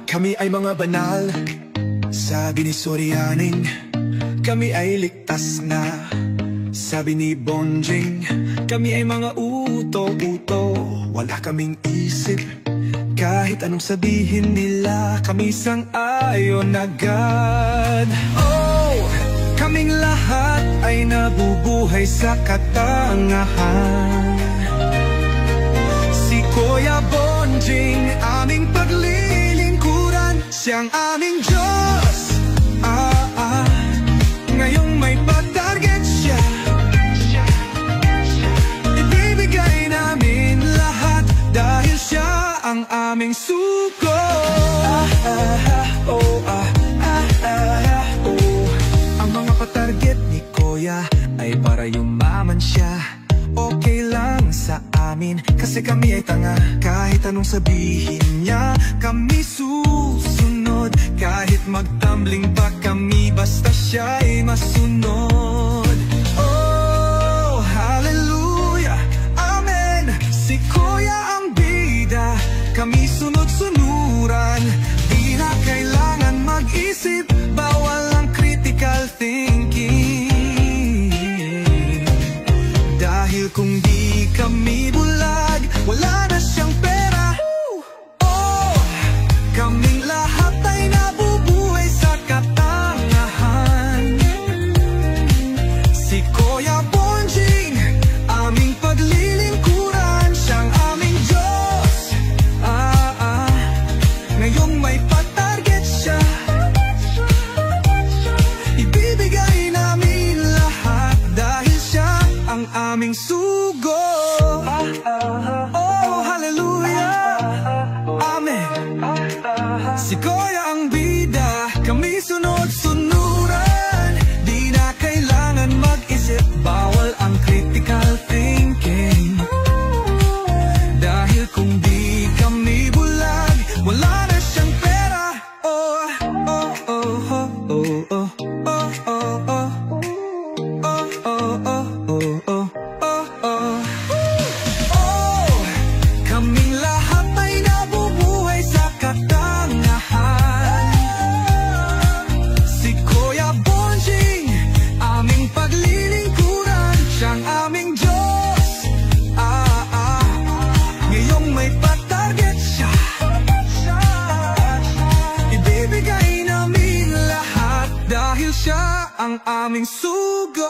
Kami ay mga banal, sabi ni Sorianing. Kami ay ligtas na, sabi ni Bonjing. Kami ay mga uto-uto, wala kaming isip. Kahit anong sabihin nila, kami sang-ayon agad. Oh, kaming lahat ay nabubuhay sa katangahan. Si Kuya Bonjing, aming paglilingkuran, siyang aming Diyos. Ngayong may patarget siya, ibibigay namin lahat dahil siya ang aming sugo. Ang mga patarget ni Kuya ay para yumaman siya. Okay lang sa amin kasi kami ay tanga. Kahit anong sabihin niya, kami susunod. Kahit magtumbling pa kami, basta siya ay masunod. Oh, hallelujah, amen. Si Kuya ang bida, kami sunod-sunuran. Di na kailangan mag-isip, bawal ang critical thinking. Dahil kung di kami bulag, wala na siyang pera. Oh, kaming lahat ay nabubuhay sa katangahan. Si Kuya Bonjing, aming paglilingkuran, siyang aming Diyos. Ngayong may patarget siya, ibibigay namin lahat dahil siya ang aming sugo. Oh, hallelujah, amen. Si Kuya ang bida, kami sunod-sunuran. Di na kailangan mag-isip, bawal ang critical thinking. Dahil kung di kami bulag, wala na siyang pera. Oh, oh, oh, oh, oh, oh, oh, oh, oh. Kaming lahat ay nabubuhay sa katangahan. Si Kuya Bonjing, aming paglilingkuran, siyang aming Diyos. Ngayong may patarget siya, ibibigay namin lahat dahil siya ang aming sugo.